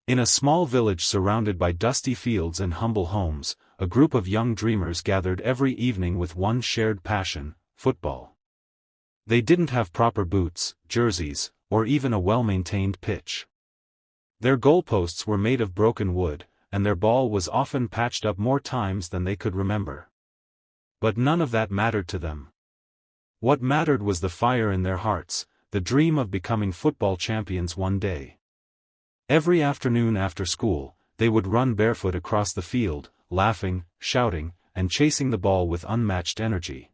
In a small village surrounded by dusty fields and humble homes, a group of young dreamers gathered every evening with one shared passion: football. They didn't have proper boots, jerseys, or even a well-maintained pitch. Their goalposts were made of broken wood, and their ball was often patched up more times than they could remember. But none of that mattered to them. What mattered was the fire in their hearts, the dream of becoming football champions one day. Every afternoon after school, they would run barefoot across the field, laughing, shouting, and chasing the ball with unmatched energy.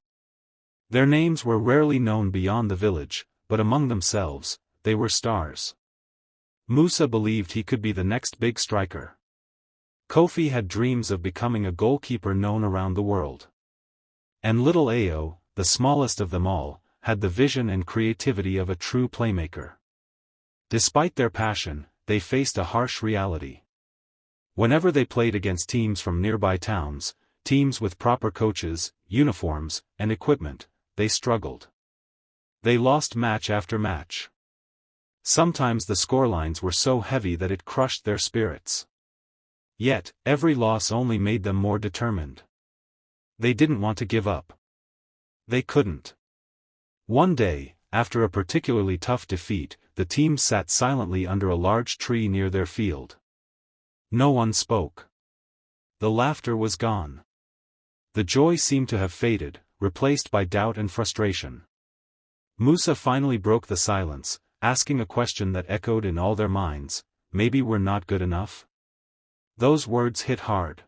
Their names were rarely known beyond the village, but among themselves, they were stars. Musa believed he could be the next big striker. Kofi had dreams of becoming a goalkeeper known around the world. And little Ao, the smallest of them all, had the vision and creativity of a true playmaker. Despite their passion, they faced a harsh reality. Whenever they played against teams from nearby towns, teams with proper coaches, uniforms, and equipment, they struggled. They lost match after match. Sometimes the scorelines were so heavy that it crushed their spirits. Yet, every loss only made them more determined. They didn't want to give up. They couldn't. One day, after a particularly tough defeat, the team sat silently under a large tree near their field. No one spoke. The laughter was gone. The joy seemed to have faded, replaced by doubt and frustration. Musa finally broke the silence, asking a question that echoed in all their minds: maybe we're not good enough? Those words hit hard.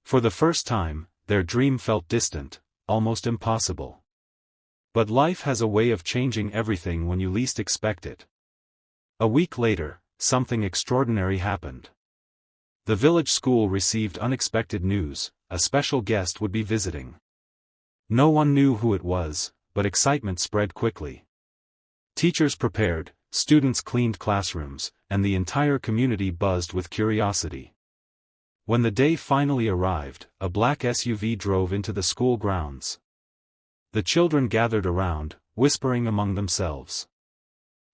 For the first time, their dream felt distant, almost impossible. But life has a way of changing everything when you least expect it. A week later, something extraordinary happened. The village school received unexpected news: a special guest would be visiting. No one knew who it was, but excitement spread quickly. Teachers prepared, students cleaned classrooms, and the entire community buzzed with curiosity. When the day finally arrived, a black SUV drove into the school grounds. The children gathered around, whispering among themselves.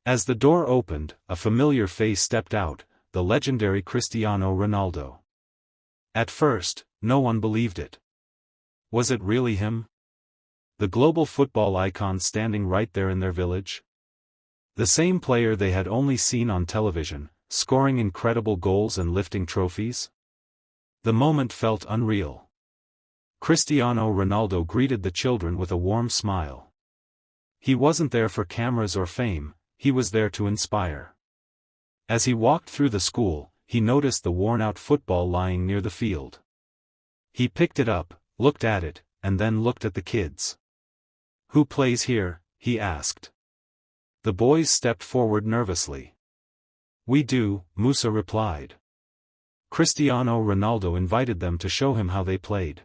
As the door opened, a familiar face stepped out: the legendary Cristiano Ronaldo. At first, no one believed it. Was it really him? The global football icon standing right there in their village? The same player they had only seen on television, scoring incredible goals and lifting trophies? The moment felt unreal. Cristiano Ronaldo greeted the children with a warm smile. He wasn't there for cameras or fame, he was there to inspire. As he walked through the school, he noticed the worn-out football lying near the field. He picked it up, looked at it, and then looked at the kids. "Who plays here?" he asked. The boys stepped forward nervously. "We do," Musa replied. Cristiano Ronaldo invited them to show him how they played.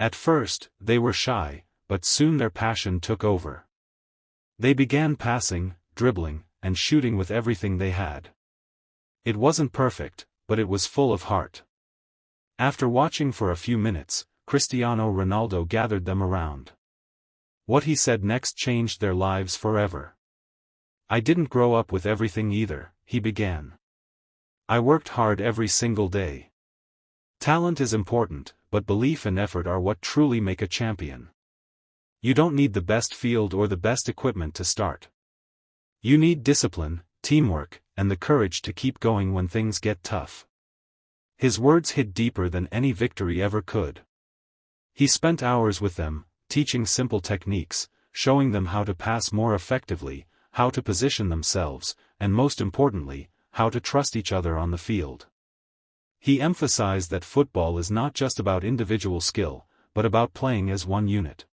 At first, they were shy, but soon their passion took over. They began passing, dribbling, and shooting with everything they had. It wasn't perfect, but it was full of heart. After watching for a few minutes, Cristiano Ronaldo gathered them around. What he said next changed their lives forever. "I didn't grow up with everything either," he began. "I worked hard every single day. Talent is important, but belief and effort are what truly make a champion. You don't need the best field or the best equipment to start. You need discipline, teamwork, and the courage to keep going when things get tough." His words hit deeper than any victory ever could. He spent hours with them, teaching simple techniques, showing them how to pass more effectively, how to position themselves, and most importantly, how to trust each other on the field. He emphasized that football is not just about individual skill, but about playing as one unit.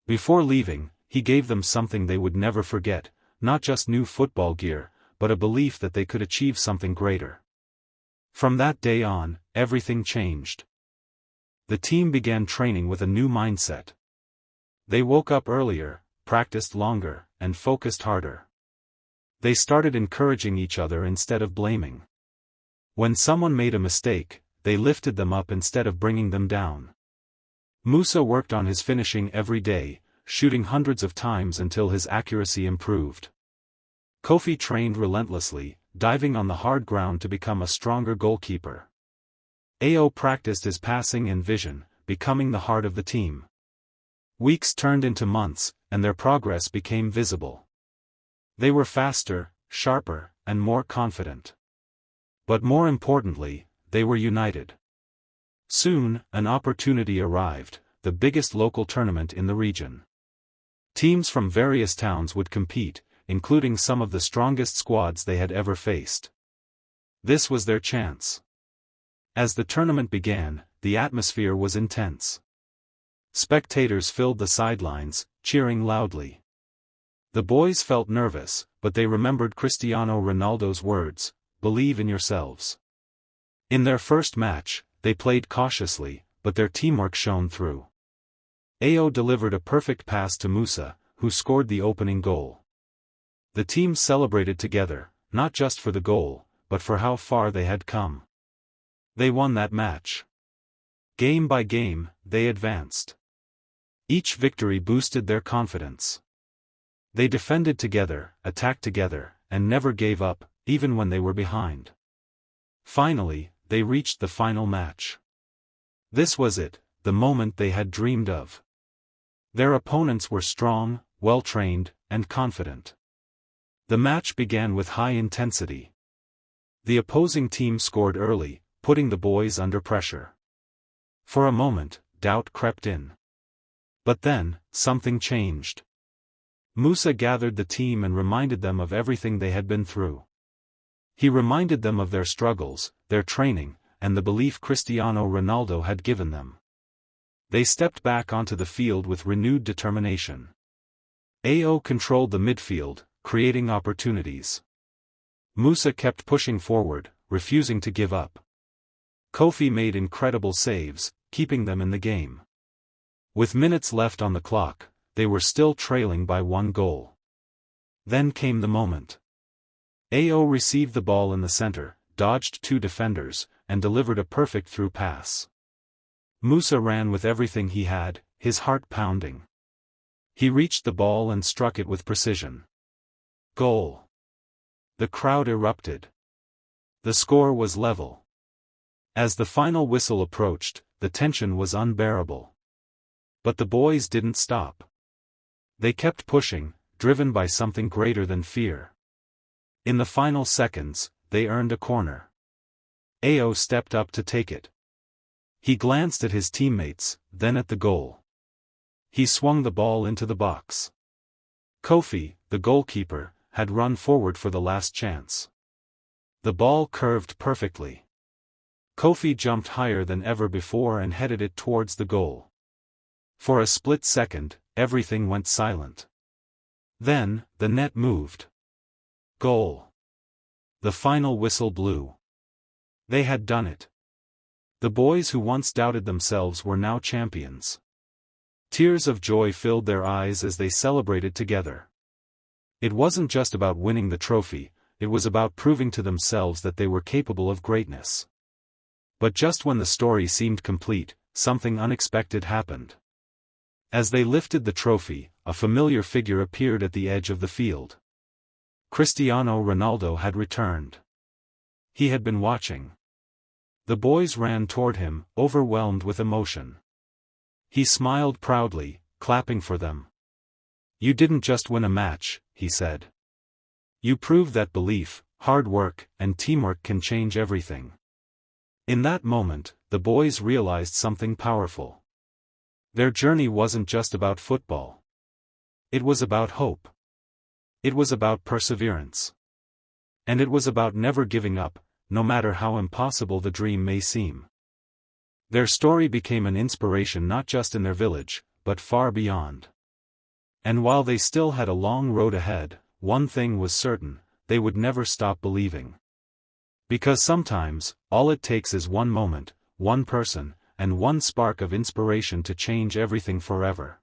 Before leaving, he gave them something they would never forget: not just new football gear, but a belief that they could achieve something greater. From that day on, everything changed. The team began training with a new mindset. They woke up earlier, practiced longer, and focused harder. They started encouraging each other instead of blaming. When someone made a mistake, they lifted them up instead of bringing them down. Musa worked on his finishing every day, shooting hundreds of times until his accuracy improved. Kofi trained relentlessly, diving on the hard ground to become a stronger goalkeeper. Ao practiced his passing and vision, becoming the heart of the team. Weeks turned into months, and their progress became visible. They were faster, sharper, and more confident. But more importantly, they were united. Soon, an opportunity arrived, the biggest local tournament in the region. Teams from various towns would compete, including some of the strongest squads they had ever faced. This was their chance. As the tournament began, the atmosphere was intense. Spectators filled the sidelines, cheering loudly. The boys felt nervous, but they remembered Cristiano Ronaldo's words, "Believe in yourselves." In their first match, they played cautiously, but their teamwork shone through. Ao delivered a perfect pass to Musa, who scored the opening goal. The team celebrated together, not just for the goal, but for how far they had come. They won that match. Game by game, they advanced. Each victory boosted their confidence. They defended together, attacked together, and never gave up, even when they were behind. Finally, they reached the final match. This was it, the moment they had dreamed of. Their opponents were strong, well-trained, and confident. The match began with high intensity. The opposing team scored early, putting the boys under pressure. For a moment, doubt crept in. But then, something changed. Musa gathered the team and reminded them of everything they had been through. He reminded them of their struggles, their training, and the belief Cristiano Ronaldo had given them. They stepped back onto the field with renewed determination. Ao controlled the midfield, creating opportunities. Musa kept pushing forward, refusing to give up. Kofi made incredible saves, keeping them in the game. With minutes left on the clock, they were still trailing by 1 goal. Then came the moment. Ao received the ball in the center, dodged 2 defenders, and delivered a perfect through pass. Musa ran with everything he had, his heart pounding. He reached the ball and struck it with precision. Goal! The crowd erupted. The score was level. As the final whistle approached, the tension was unbearable. But the boys didn't stop. They kept pushing, driven by something greater than fear. In the final seconds, they earned a corner. Ao stepped up to take it. He glanced at his teammates, then at the goal. He swung the ball into the box. Kofi, the goalkeeper, had run forward for the last chance. The ball curved perfectly. Kofi jumped higher than ever before and headed it towards the goal. For a split second, everything went silent. Then, the net moved. Goal! The final whistle blew. They had done it. The boys who once doubted themselves were now champions. Tears of joy filled their eyes as they celebrated together. It wasn't just about winning the trophy, it was about proving to themselves that they were capable of greatness. But just when the story seemed complete, something unexpected happened. As they lifted the trophy, a familiar figure appeared at the edge of the field. Cristiano Ronaldo had returned. He had been watching. The boys ran toward him, overwhelmed with emotion. He smiled proudly, clapping for them. "You didn't just win a match," he said. "You proved that belief, hard work, and teamwork can change everything." In that moment, the boys realized something powerful. Their journey wasn't just about football. It was about hope. It was about perseverance. And it was about never giving up, no matter how impossible the dream may seem. Their story became an inspiration not just in their village, but far beyond. And while they still had a long road ahead, one thing was certain, they would never stop believing. Because sometimes, all it takes is one moment, one person, and one spark of inspiration to change everything forever.